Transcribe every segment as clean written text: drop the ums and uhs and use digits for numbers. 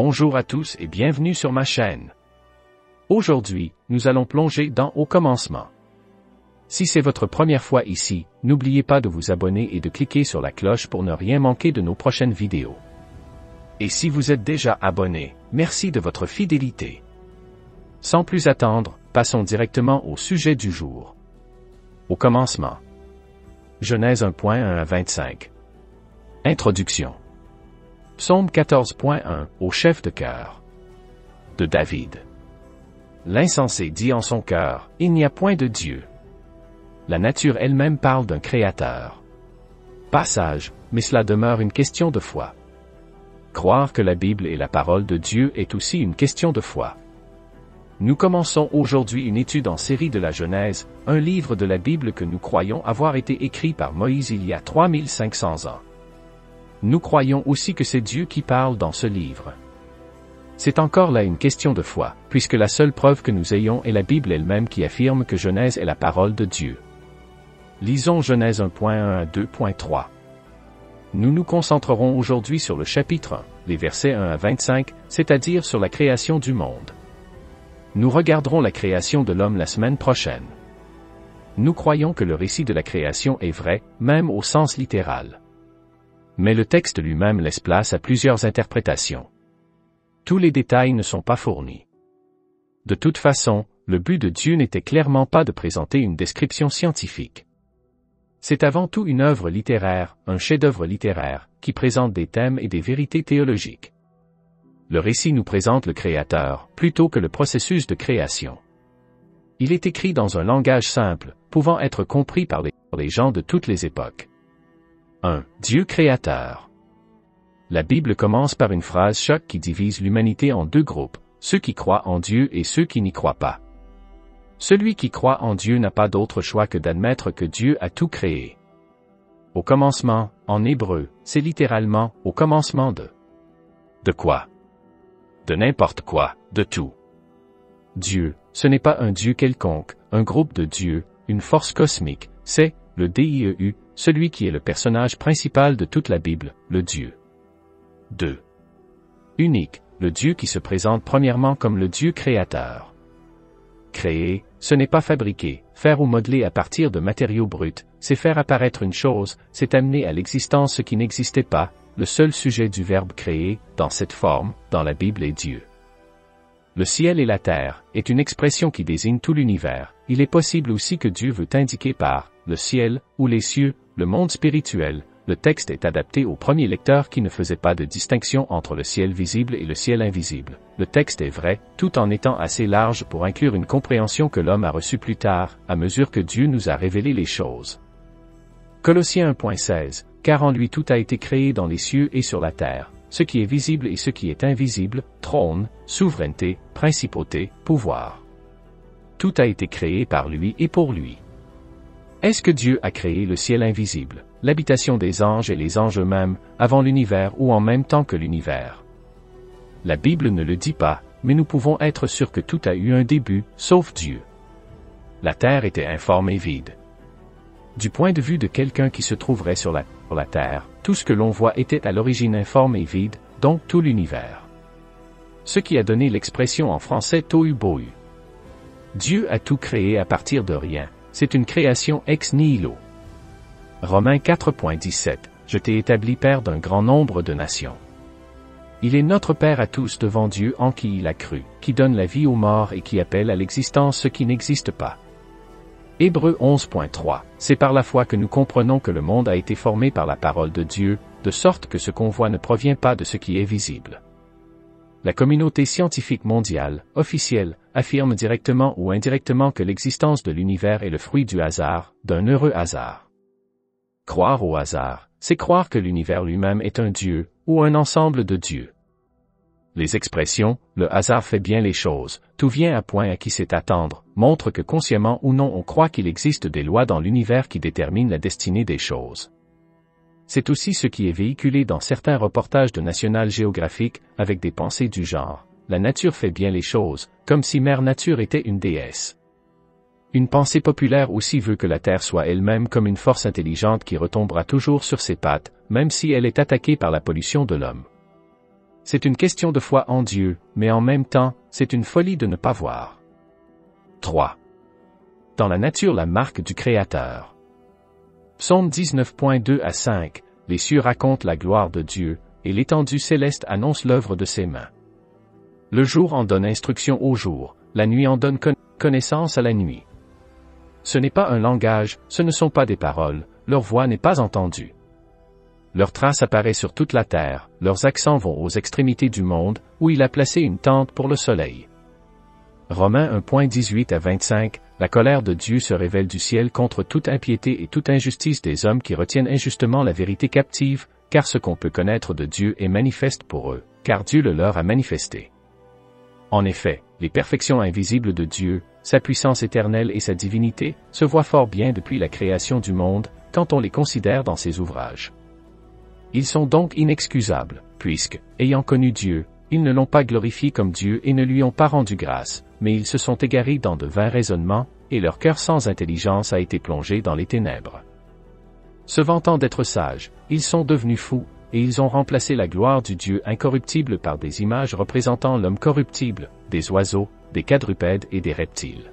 Bonjour à tous et bienvenue sur ma chaîne. Aujourd'hui, nous allons plonger dans Au commencement. Si c'est votre première fois ici, n'oubliez pas de vous abonner et de cliquer sur la cloche pour ne rien manquer de nos prochaines vidéos. Et si vous êtes déjà abonné, merci de votre fidélité. Sans plus attendre, passons directement au sujet du jour. Au commencement. Genèse 1.1 à 25. Introduction. Psaume 14.1, au chef de chœur. De David. L'insensé dit en son cœur, il n'y a point de Dieu. La nature elle-même parle d'un créateur. Passage, mais cela demeure une question de foi. Croire que la Bible est la parole de Dieu est aussi une question de foi. Nous commençons aujourd'hui une étude en série de la Genèse, un livre de la Bible que nous croyons avoir été écrit par Moïse il y a 3500 ans. Nous croyons aussi que c'est Dieu qui parle dans ce livre. C'est encore là une question de foi, puisque la seule preuve que nous ayons est la Bible elle-même qui affirme que Genèse est la parole de Dieu. Lisons Genèse 1.1 à 2.3. Nous nous concentrerons aujourd'hui sur le chapitre 1, les versets 1 à 25, c'est-à-dire sur la création du monde. Nous regarderons la création de l'homme la semaine prochaine. Nous croyons que le récit de la création est vrai, même au sens littéral. Mais le texte lui-même laisse place à plusieurs interprétations. Tous les détails ne sont pas fournis. De toute façon, le but de Dieu n'était clairement pas de présenter une description scientifique. C'est avant tout une œuvre littéraire, un chef-d'œuvre littéraire, qui présente des thèmes et des vérités théologiques. Le récit nous présente le Créateur, plutôt que le processus de création. Il est écrit dans un langage simple, pouvant être compris par les gens de toutes les époques. 1. Dieu créateur. La Bible commence par une phrase choc qui divise l'humanité en deux groupes, ceux qui croient en Dieu et ceux qui n'y croient pas. Celui qui croit en Dieu n'a pas d'autre choix que d'admettre que Dieu a tout créé. Au commencement, en hébreu, c'est littéralement « au commencement de ». De quoi? De n'importe quoi, de tout. Dieu, ce n'est pas un Dieu quelconque, un groupe de dieux, une force cosmique, c'est le Dieu, celui qui est le personnage principal de toute la Bible, le Dieu. 2. Unique, le Dieu qui se présente premièrement comme le Dieu créateur. Créer, ce n'est pas fabriquer, faire ou modeler à partir de matériaux bruts, c'est faire apparaître une chose, c'est amener à l'existence ce qui n'existait pas, le seul sujet du verbe créer, dans cette forme, dans la Bible est Dieu. Le ciel et la terre, est une expression qui désigne tout l'univers, il est possible aussi que Dieu veut indiquer par le ciel, ou les cieux, le monde spirituel. Le texte est adapté au premier lecteur qui ne faisait pas de distinction entre le ciel visible et le ciel invisible. Le texte est vrai, tout en étant assez large pour inclure une compréhension que l'homme a reçue plus tard, à mesure que Dieu nous a révélé les choses. Colossiens 1.16, car en lui tout a été créé dans les cieux et sur la terre, ce qui est visible et ce qui est invisible, trône, souveraineté, principauté, pouvoir. Tout a été créé par lui et pour lui. Est-ce que Dieu a créé le ciel invisible, l'habitation des anges et les anges eux-mêmes, avant l'univers ou en même temps que l'univers? La Bible ne le dit pas, mais nous pouvons être sûrs que tout a eu un début, sauf Dieu. La terre était informe et vide. Du point de vue de quelqu'un qui se trouverait sur la terre, tout ce que l'on voit était à l'origine informe et vide, donc tout l'univers. Ce qui a donné l'expression en français tohu bohu. Dieu a tout créé à partir de rien. C'est une création ex nihilo. Romains 4.17, je t'ai établi père d'un grand nombre de nations. Il est notre Père à tous devant Dieu en qui il a cru, qui donne la vie aux morts et qui appelle à l'existence ce qui n'existe pas. Hébreux 11.3, c'est par la foi que nous comprenons que le monde a été formé par la parole de Dieu, de sorte que ce qu'on voit ne provient pas de ce qui est visible. La communauté scientifique mondiale, officielle, affirme directement ou indirectement que l'existence de l'univers est le fruit du hasard, d'un heureux hasard. Croire au hasard, c'est croire que l'univers lui-même est un Dieu, ou un ensemble de dieux. Les expressions « le hasard fait bien les choses »,« tout vient à point à qui sait attendre » montrent que consciemment ou non on croit qu'il existe des lois dans l'univers qui déterminent la destinée des choses. C'est aussi ce qui est véhiculé dans certains reportages de National Geographic, avec des pensées du genre « la nature fait bien les choses », comme si Mère Nature était une déesse. Une pensée populaire aussi veut que la Terre soit elle-même comme une force intelligente qui retombera toujours sur ses pattes, même si elle est attaquée par la pollution de l'homme. c'est une question de foi en Dieu, mais en même temps, c'est une folie de ne pas voir. 3. Dans la nature la marque du Créateur. Psaume 19.2 à 5, les cieux racontent la gloire de Dieu, et l'étendue céleste annonce l'œuvre de ses mains. Le jour en donne instruction au jour, la nuit en donne connaissance à la nuit. Ce n'est pas un langage, ce ne sont pas des paroles, leur voix n'est pas entendue. Leur trace apparaît sur toute la terre, leurs accents vont aux extrémités du monde, où il a placé une tente pour le soleil. Romains 1.18 à 25, la colère de Dieu se révèle du ciel contre toute impiété et toute injustice des hommes qui retiennent injustement la vérité captive, car ce qu'on peut connaître de Dieu est manifeste pour eux, car Dieu le leur a manifesté. En effet, les perfections invisibles de Dieu, sa puissance éternelle et sa divinité, se voient fort bien depuis la création du monde, quand on les considère dans ses ouvrages. Ils sont donc inexcusables, puisque, ayant connu Dieu, ils ne l'ont pas glorifié comme Dieu et ne lui ont pas rendu grâce, mais ils se sont égarés dans de vains raisonnements, et leur cœur sans intelligence a été plongé dans les ténèbres. Se vantant d'être sages, ils sont devenus fous, et ils ont remplacé la gloire du Dieu incorruptible par des images représentant l'homme corruptible, des oiseaux, des quadrupèdes et des reptiles.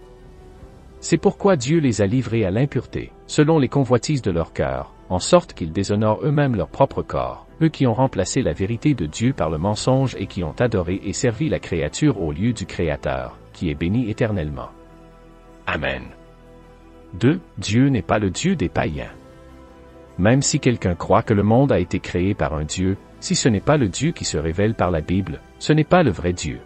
C'est pourquoi Dieu les a livrés à l'impureté, selon les convoitises de leur cœur, en sorte qu'ils déshonorent eux-mêmes leur propre corps, eux qui ont remplacé la vérité de Dieu par le mensonge et qui ont adoré et servi la créature au lieu du Créateur, qui est béni éternellement. Amen. 2. Dieu n'est pas le Dieu des païens. Même si quelqu'un croit que le monde a été créé par un Dieu, si ce n'est pas le Dieu qui se révèle par la Bible, ce n'est pas le vrai Dieu.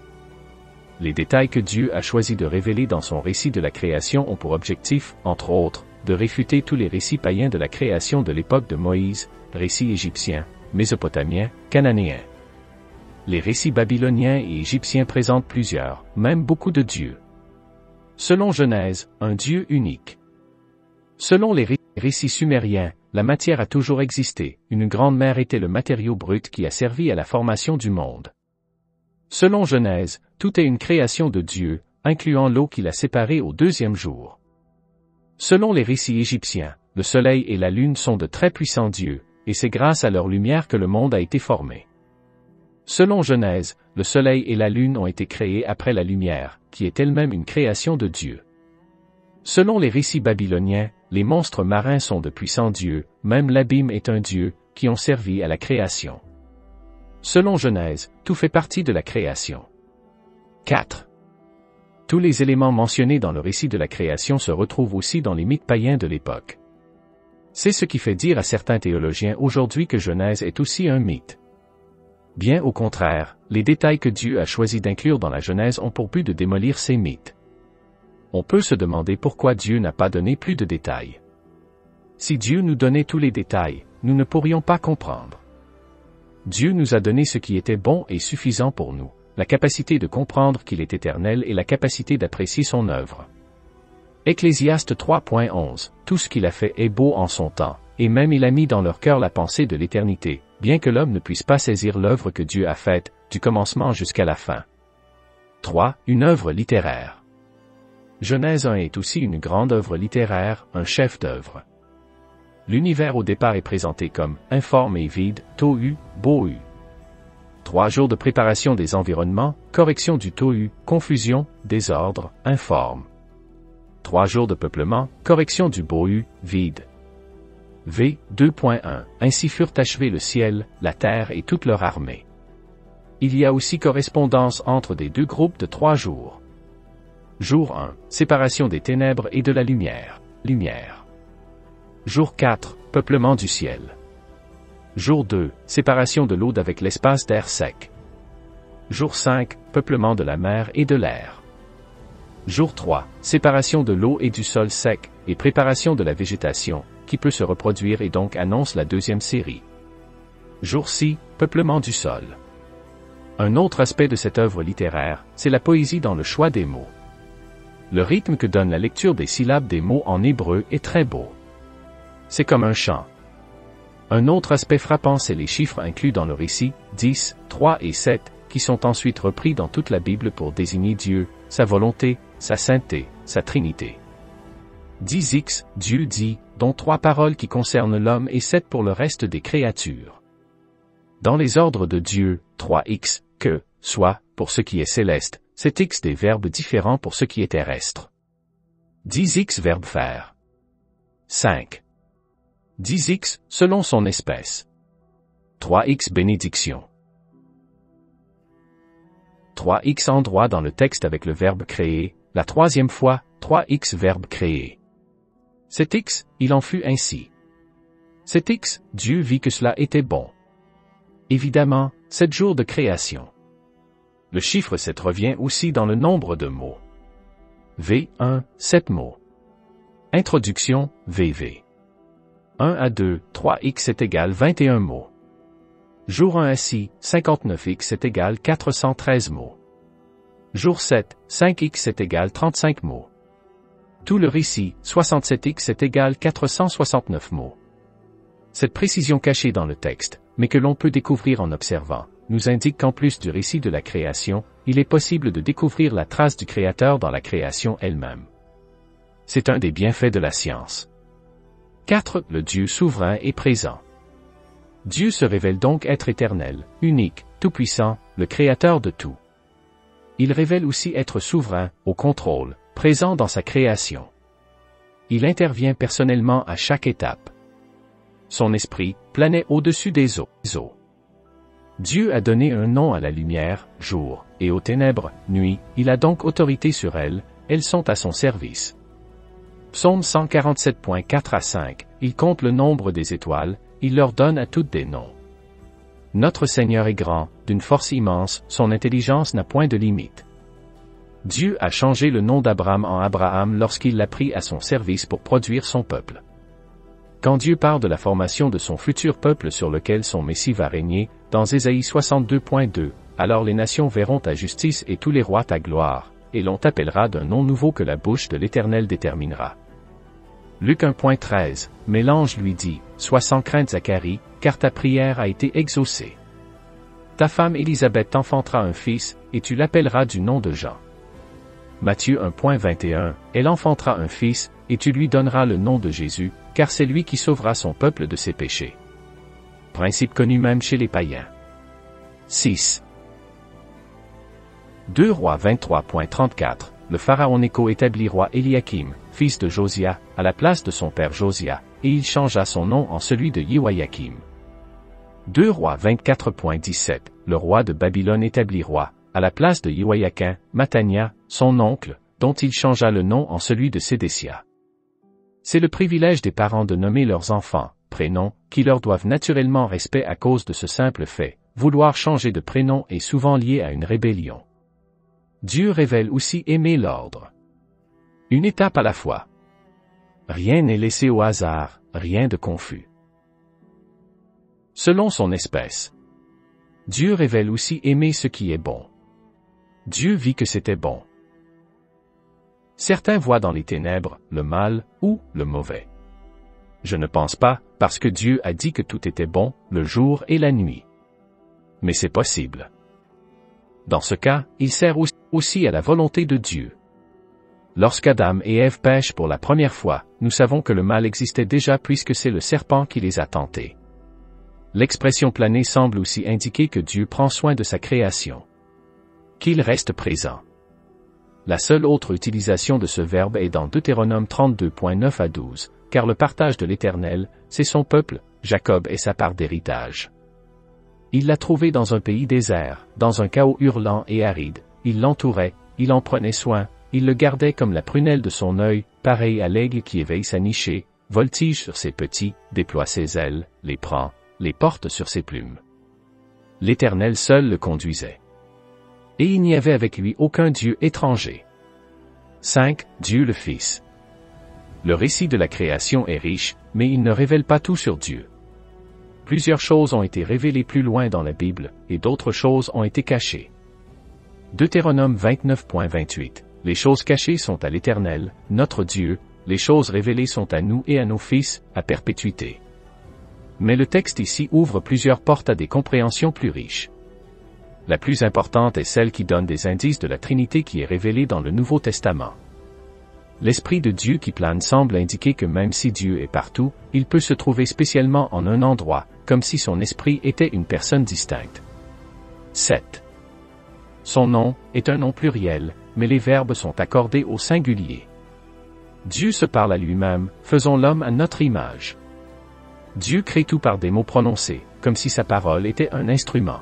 Les détails que Dieu a choisi de révéler dans son récit de la création ont pour objectif, entre autres, de réfuter tous les récits païens de la création de l'époque de Moïse, récits égyptiens, mésopotamiens, cananéens. Les récits babyloniens et égyptiens présentent plusieurs, même beaucoup de dieux. Selon Genèse, un Dieu unique. Selon les récits sumériens, la matière a toujours existé, une grande mer était le matériau brut qui a servi à la formation du monde. Selon Genèse, tout est une création de Dieu, incluant l'eau qu'il a séparée au deuxième jour. Selon les récits égyptiens, le soleil et la lune sont de très puissants dieux, et c'est grâce à leur lumière que le monde a été formé. Selon Genèse, le soleil et la lune ont été créés après la lumière, qui est elle-même une création de Dieu. Selon les récits babyloniens, les monstres marins sont de puissants dieux, même l'abîme est un dieu, qui ont servi à la création. Selon Genèse, tout fait partie de la création. 4. Tous les éléments mentionnés dans le récit de la création se retrouvent aussi dans les mythes païens de l'époque. C'est ce qui fait dire à certains théologiens aujourd'hui que Genèse est aussi un mythe. Bien au contraire, les détails que Dieu a choisi d'inclure dans la Genèse ont pour but de démolir ces mythes. On peut se demander pourquoi Dieu n'a pas donné plus de détails. Si Dieu nous donnait tous les détails, nous ne pourrions pas comprendre. Dieu nous a donné ce qui était bon et suffisant pour nous, la capacité de comprendre qu'il est éternel et la capacité d'apprécier son œuvre. Ecclésiaste 3.11, tout ce qu'il a fait est beau en son temps, et même il a mis dans leur cœur la pensée de l'éternité, bien que l'homme ne puisse pas saisir l'œuvre que Dieu a faite, du commencement jusqu'à la fin. 3. Une œuvre littéraire. Genèse 1 est aussi une grande œuvre littéraire, un chef-d'œuvre. L'univers au départ est présenté comme informe et vide, tohu, bohu. 3 jours de préparation des environnements, correction du tohu, confusion, désordre, informe. 3 jours de peuplement, correction du bohu, vide. V. 2.1 Ainsi furent achevés le ciel, la terre et toute leur armée. Il y a aussi correspondance entre des deux groupes de 3 jours. Jour 1, séparation des ténèbres et de la lumière, lumière. Jour 4, peuplement du ciel. Jour 2, séparation de l'eau d'avec l'espace d'air sec. Jour 5, peuplement de la mer et de l'air. Jour 3, séparation de l'eau et du sol sec, et préparation de la végétation, qui peut se reproduire et donc annonce la deuxième série. Jour 6, peuplement du sol. Un autre aspect de cette œuvre littéraire, c'est la poésie dans le choix des mots. Le rythme que donne la lecture des syllabes des mots en hébreu est très beau. C'est comme un chant. Un autre aspect frappant, c'est les chiffres inclus dans le récit, 10, 3 et 7, qui sont ensuite repris dans toute la Bible pour désigner Dieu, sa volonté, sa sainteté, sa trinité. 10x, Dieu dit, dont 3 paroles qui concernent l'homme et 7 pour le reste des créatures. Dans les ordres de Dieu, 3x, que, soit, pour ce qui est céleste, 7x des verbes différents pour ce qui est terrestre. 10x verbe faire. 5. 10x, selon son espèce. 3x bénédiction. 3x endroit dans le texte avec le verbe créer, la troisième fois, 3x verbe créer. 7x, il en fut ainsi. 7x, Dieu vit que cela était bon. Évidemment, 7 jours de création. Le chiffre 7 revient aussi dans le nombre de mots. V1, 7 mots. Introduction, VV. 1 à 2, 3x est égal 21 mots. Jour 1 assis, 59x est égal 413 mots. Jour 7, 5x est égal 35 mots. Tout le récit, 67x est égal 469 mots. Cette précision cachée dans le texte, mais que l'on peut découvrir en observant, nous indique qu'en plus du récit de la création, il est possible de découvrir la trace du Créateur dans la création elle-même. C'est un des bienfaits de la science. 4. Le Dieu souverain est présent. Dieu se révèle donc être éternel, unique, tout-puissant, le Créateur de tout. Il révèle aussi être souverain, au contrôle, présent dans sa création. Il intervient personnellement à chaque étape. Son esprit planait au-dessus des eaux. Dieu a donné un nom à la lumière, jour, et aux ténèbres, nuit, il a donc autorité sur elles, elles sont à son service. Psaume 147.4 à 5, il compte le nombre des étoiles, il leur donne à toutes des noms. Notre Seigneur est grand, d'une force immense, son intelligence n'a point de limite. Dieu a changé le nom d'Abraham en Abraham lorsqu'il l'a pris à son service pour produire son peuple. Quand Dieu parle de la formation de son futur peuple sur lequel son Messie va régner, dans Ésaïe 62.2, alors les nations verront ta justice et tous les rois ta gloire, et l'on t'appellera d'un nom nouveau que la bouche de l'Éternel déterminera. Luc 1.13, mais l'ange lui dit, sois sans crainte Zacharie, car ta prière a été exaucée. Ta femme Élisabeth t'enfantera un fils, et tu l'appelleras du nom de Jean. Matthieu 1.21, elle enfantera un fils, et tu lui donneras le nom de Jésus, car c'est lui qui sauvera son peuple de ses péchés. Principe connu même chez les païens. 6. 2 Rois 23.34, le pharaon Nécho établit roi Éliakim, fils de Josia, à la place de son père Josia, et il changea son nom en celui de Jehoiakim. 2 Rois 24.17, le roi de Babylone établit roi, à la place de Jehoiakim, Mattania, son oncle, dont il changea le nom en celui de Sédécia. C'est le privilège des parents de nommer leurs enfants, prénoms, qui leur doivent naturellement respect à cause de ce simple fait. Vouloir changer de prénom est souvent lié à une rébellion. Dieu révèle aussi aimer l'ordre. Une étape à la fois. Rien n'est laissé au hasard, rien de confus. Selon son espèce. Dieu révèle aussi aimer ce qui est bon. Dieu vit que c'était bon. Certains voient dans les ténèbres le mal ou le mauvais. Je ne pense pas, parce que Dieu a dit que tout était bon, le jour et la nuit. Mais c'est possible. Dans ce cas, il sert aussi à la volonté de Dieu. Lorsqu'Adam et Ève pêchent pour la première fois, nous savons que le mal existait déjà puisque c'est le serpent qui les a tentés. L'expression planer semble aussi indiquer que Dieu prend soin de sa création. Qu'il reste présent. La seule autre utilisation de ce verbe est dans Deutéronome 32.9 à 12, car le partage de l'Éternel, c'est son peuple, Jacob est sa part d'héritage. Il l'a trouvé dans un pays désert, dans un chaos hurlant et aride, il l'entourait, il en prenait soin, il le gardait comme la prunelle de son œil, pareil à l'aigle qui éveille sa nichée, voltige sur ses petits, déploie ses ailes, les prend, les porte sur ses plumes. L'Éternel seul le conduisait. Et il n'y avait avec lui aucun Dieu étranger. 5. Dieu le Fils. Le récit de la création est riche, mais il ne révèle pas tout sur Dieu. Plusieurs choses ont été révélées plus loin dans la Bible, et d'autres choses ont été cachées. Deutéronome 29.28. Les choses cachées sont à l'Éternel, notre Dieu, les choses révélées sont à nous et à nos fils, à perpétuité. Mais le texte ici ouvre plusieurs portes à des compréhensions plus riches. La plus importante est celle qui donne des indices de la Trinité qui est révélée dans le Nouveau Testament. L'Esprit de Dieu qui plane semble indiquer que même si Dieu est partout, il peut se trouver spécialement en un endroit, comme si son esprit était une personne distincte. 7. Son nom est un nom pluriel, mais les verbes sont accordés au singulier. Dieu se parle à lui-même, faisons l'homme à notre image. Dieu crée tout par des mots prononcés, comme si sa parole était un instrument.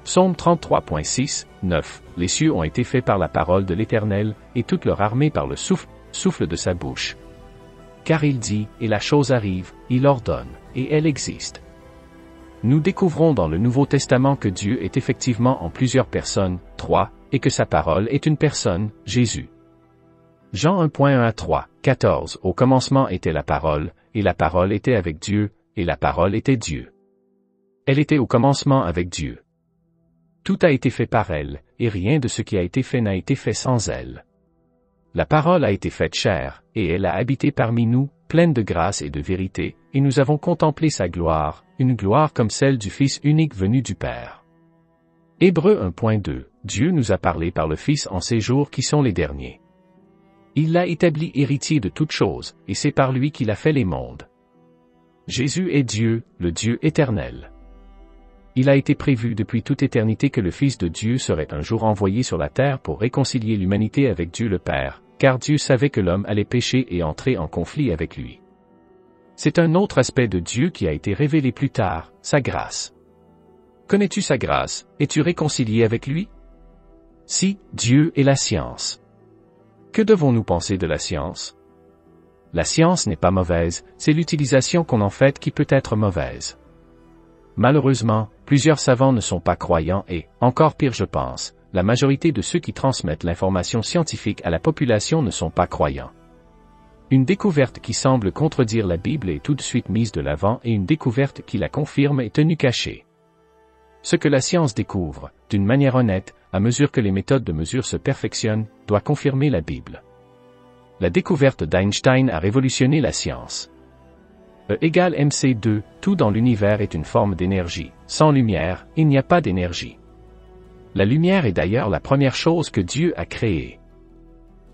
Psaume 33.6, 9. Les cieux ont été faits par la parole de l'Éternel, et toute leur armée par le souffle de sa bouche. Car il dit, et la chose arrive, il ordonne, et elle existe. Nous découvrons dans le Nouveau Testament que Dieu est effectivement en plusieurs personnes, 3, et que sa parole est une personne, Jésus. Jean 1.1 à 3, 14. Au commencement était la parole, et la parole était avec Dieu, et la parole était Dieu. Elle était au commencement avec Dieu. Tout a été fait par elle, et rien de ce qui a été fait n'a été fait sans elle. La parole a été faite chair, et elle a habité parmi nous, pleine de grâce et de vérité, et nous avons contemplé sa gloire, une gloire comme celle du Fils unique venu du Père. Hébreux 1.2. Dieu nous a parlé par le Fils en ces jours qui sont les derniers. Il l'a établi héritier de toutes choses, et c'est par lui qu'il a fait les mondes. Jésus est Dieu, le Dieu éternel. Il a été prévu depuis toute éternité que le Fils de Dieu serait un jour envoyé sur la terre pour réconcilier l'humanité avec Dieu le Père, car Dieu savait que l'homme allait pécher et entrer en conflit avec lui. C'est un autre aspect de Dieu qui a été révélé plus tard, sa grâce. Connais-tu sa grâce? Es-tu réconcilié avec lui? Si, Dieu est la science. Que devons-nous penser de la science? La science n'est pas mauvaise, c'est l'utilisation qu'on en fait qui peut être mauvaise. Malheureusement, plusieurs savants ne sont pas croyants et, encore pire je pense, la majorité de ceux qui transmettent l'information scientifique à la population ne sont pas croyants. Une découverte qui semble contredire la Bible est tout de suite mise de l'avant et une découverte qui la confirme est tenue cachée. Ce que la science découvre, d'une manière honnête, à mesure que les méthodes de mesure se perfectionnent, doit confirmer la Bible. La découverte d'Einstein a révolutionné la science. E égale mc2, tout dans l'univers est une forme d'énergie. Sans lumière, il n'y a pas d'énergie. La lumière est d'ailleurs la première chose que Dieu a créée.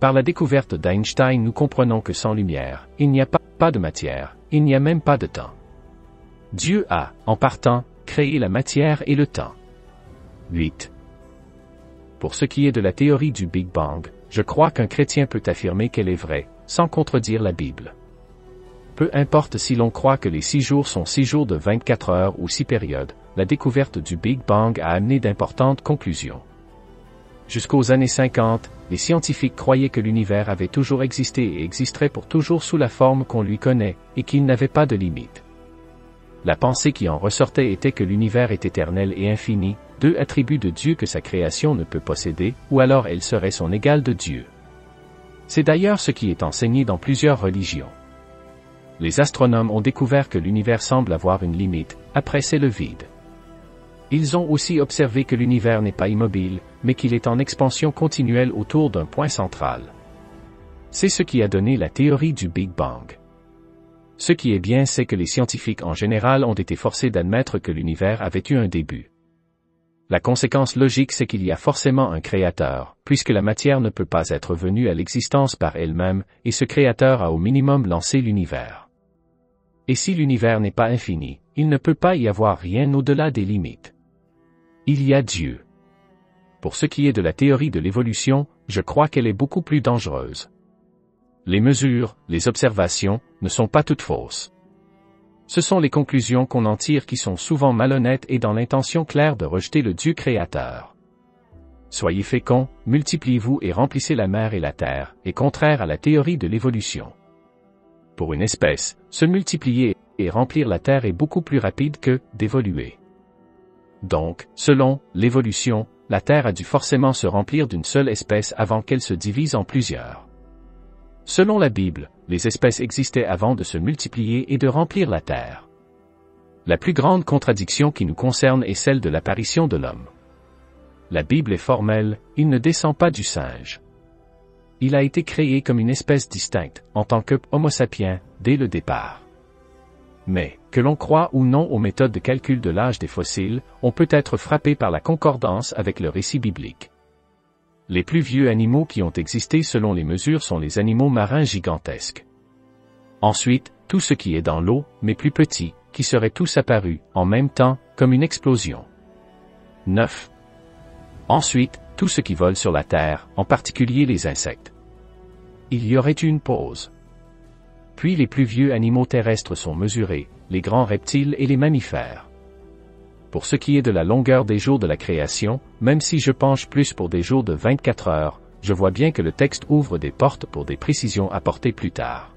Par la découverte d'Einstein nous comprenons que sans lumière, il n'y a pas de matière, il n'y a même pas de temps. Dieu a, en partant, créé la matière et le temps. 8. Pour ce qui est de la théorie du Big Bang, je crois qu'un chrétien peut affirmer qu'elle est vraie, sans contredire la Bible. Peu importe si l'on croit que les 6 jours sont 6 jours de 24 heures ou 6 périodes, la découverte du Big Bang a amené d'importantes conclusions. Jusqu'aux années 50, les scientifiques croyaient que l'univers avait toujours existé et existerait pour toujours sous la forme qu'on lui connaît, et qu'il n'avait pas de limite. La pensée qui en ressortait était que l'univers est éternel et infini, 2 attributs de Dieu que sa création ne peut posséder, ou alors elle serait son égale de Dieu. C'est d'ailleurs ce qui est enseigné dans plusieurs religions. Les astronomes ont découvert que l'univers semble avoir une limite, après c'est le vide. Ils ont aussi observé que l'univers n'est pas immobile, mais qu'il est en expansion continuelle autour d'un point central. C'est ce qui a donné la théorie du Big Bang. Ce qui est bien, c'est que les scientifiques en général ont été forcés d'admettre que l'univers avait eu un début. La conséquence logique, c'est qu'il y a forcément un créateur, puisque la matière ne peut pas être venue à l'existence par elle-même, et ce créateur a au minimum lancé l'univers. Et si l'univers n'est pas infini, il ne peut pas y avoir rien au-delà des limites. Il y a Dieu. Pour ce qui est de la théorie de l'évolution, je crois qu'elle est beaucoup plus dangereuse. Les mesures, les observations, ne sont pas toutes fausses. Ce sont les conclusions qu'on en tire qui sont souvent malhonnêtes et dans l'intention claire de rejeter le Dieu créateur. Soyez féconds, multipliez-vous et remplissez la mer et la terre, est contraire à la théorie de l'évolution. Pour une espèce, se multiplier et remplir la terre est beaucoup plus rapide que d'évoluer. Donc, selon l'évolution, la terre a dû forcément se remplir d'une seule espèce avant qu'elle se divise en plusieurs. Selon la Bible, les espèces existaient avant de se multiplier et de remplir la terre. La plus grande contradiction qui nous concerne est celle de l'apparition de l'homme. La Bible est formelle, il ne descend pas du singe. Il a été créé comme une espèce distincte, en tant que Homo sapiens, dès le départ. Mais, que l'on croit ou non aux méthodes de calcul de l'âge des fossiles, on peut être frappé par la concordance avec le récit biblique. Les plus vieux animaux qui ont existé selon les mesures sont les animaux marins gigantesques. Ensuite, tout ce qui est dans l'eau, mais plus petit, qui seraient tous apparus, en même temps, comme une explosion. 9. Ensuite, tout ce qui vole sur la terre, en particulier les insectes. Il y aurait eu une pause. Puis les plus vieux animaux terrestres sont mesurés, les grands reptiles et les mammifères. Pour ce qui est de la longueur des jours de la création, même si je penche plus pour des jours de 24 heures, je vois bien que le texte ouvre des portes pour des précisions apportées plus tard.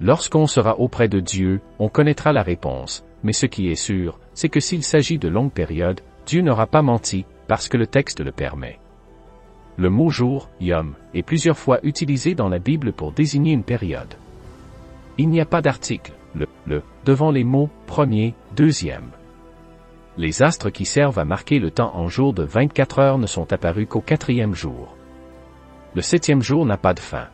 Lorsqu'on sera auprès de Dieu, on connaîtra la réponse, mais ce qui est sûr, c'est que s'il s'agit de longues périodes, Dieu n'aura pas menti, parce que le texte le permet. Le mot jour, yom, est plusieurs fois utilisé dans la Bible pour désigner une période. Il n'y a pas d'article, le, devant les mots premier, deuxième. Les astres qui servent à marquer le temps en jours de 24 heures ne sont apparus qu'au 4e jour. Le 7e jour n'a pas de fin.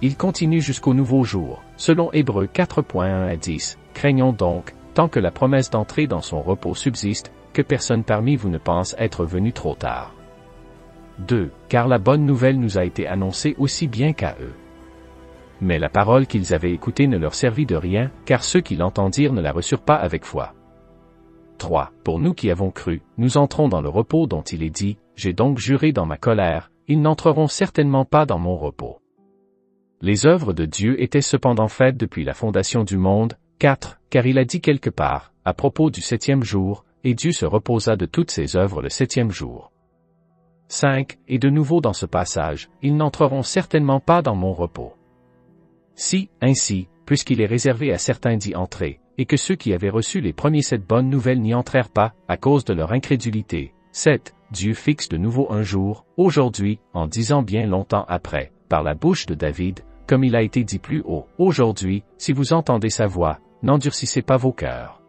Il continue jusqu'au nouveau jour, selon Hébreux 4.1 à 10. Craignons donc, tant que la promesse d'entrer dans son repos subsiste, que personne parmi vous ne pense être venu trop tard. 2. Car la bonne nouvelle nous a été annoncée aussi bien qu'à eux. Mais la parole qu'ils avaient écoutée ne leur servit de rien, car ceux qui l'entendirent ne la reçurent pas avec foi. 3. Pour nous qui avons cru, nous entrons dans le repos dont il est dit, j'ai donc juré dans ma colère, ils n'entreront certainement pas dans mon repos. Les œuvres de Dieu étaient cependant faites depuis la fondation du monde. 4. Car il a dit quelque part, à propos du 7e jour, et Dieu se reposa de toutes ses œuvres le 7e jour. 5. Et de nouveau dans ce passage, ils n'entreront certainement pas dans mon repos. Si, ainsi, puisqu'il est réservé à certains d'y entrer, et que ceux qui avaient reçu les premiers 7 bonnes nouvelles n'y entrèrent pas, à cause de leur incrédulité. 7. Dieu fixe de nouveau un jour, aujourd'hui, en disant bien longtemps après, par la bouche de David, comme il a été dit plus haut, aujourd'hui, si vous entendez sa voix, n'endurcissez pas vos cœurs.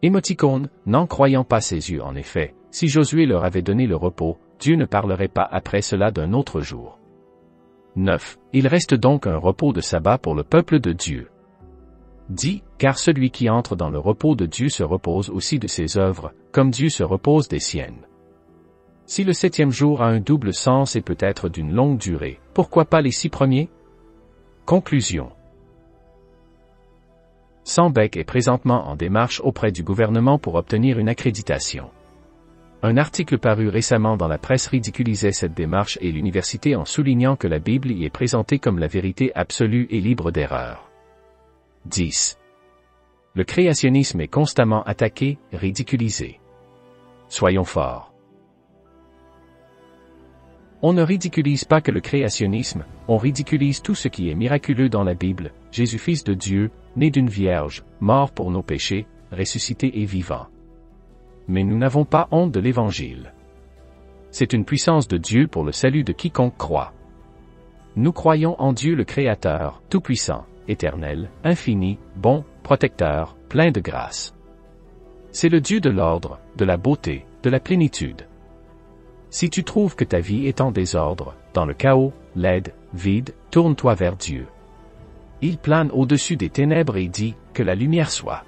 Émoticône, n'en croyant pas ses yeux en effet, si Josué leur avait donné le repos, Dieu ne parlerait pas après cela d'un autre jour. 9. Il reste donc un repos de sabbat pour le peuple de Dieu. 10. Car celui qui entre dans le repos de Dieu se repose aussi de ses œuvres, comme Dieu se repose des siennes. Si le 7e jour a un double sens et peut être d'une longue durée, pourquoi pas les 6 premiers? Conclusion. Sambec est présentement en démarche auprès du gouvernement pour obtenir une accréditation. Un article paru récemment dans la presse ridiculisait cette démarche et l'université en soulignant que la Bible y est présentée comme la vérité absolue et libre d'erreur. 10. Le créationnisme est constamment attaqué, ridiculisé. Soyons forts. On ne ridiculise pas que le créationnisme, on ridiculise tout ce qui est miraculeux dans la Bible, Jésus fils de Dieu, né d'une vierge, mort pour nos péchés, ressuscité et vivant. Mais nous n'avons pas honte de l'Évangile. C'est une puissance de Dieu pour le salut de quiconque croit. Nous croyons en Dieu le Créateur, tout-puissant, éternel, infini, bon, protecteur, plein de grâce. C'est le Dieu de l'ordre, de la beauté, de la plénitude. Si tu trouves que ta vie est en désordre, dans le chaos, laide, vide, tourne-toi vers Dieu. Il plane au-dessus des ténèbres et dit, que la lumière soit.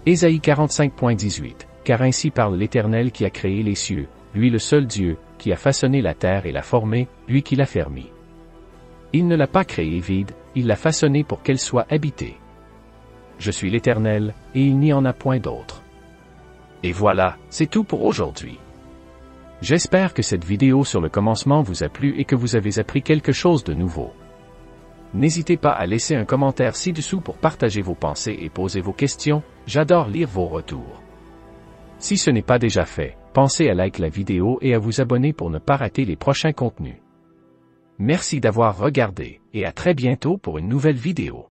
Ésaïe 45.18, car ainsi parle l'Éternel qui a créé les cieux, lui le seul Dieu, qui a façonné la terre et l'a formée, lui qui l'a fermée. Il ne l'a pas créée vide, il l'a façonnée pour qu'elle soit habitée. Je suis l'Éternel, et il n'y en a point d'autre. Et voilà, c'est tout pour aujourd'hui. J'espère que cette vidéo sur le commencement vous a plu et que vous avez appris quelque chose de nouveau. N'hésitez pas à laisser un commentaire ci-dessous pour partager vos pensées et poser vos questions, j'adore lire vos retours. Si ce n'est pas déjà fait, pensez à liker la vidéo et à vous abonner pour ne pas rater les prochains contenus. Merci d'avoir regardé, et à très bientôt pour une nouvelle vidéo.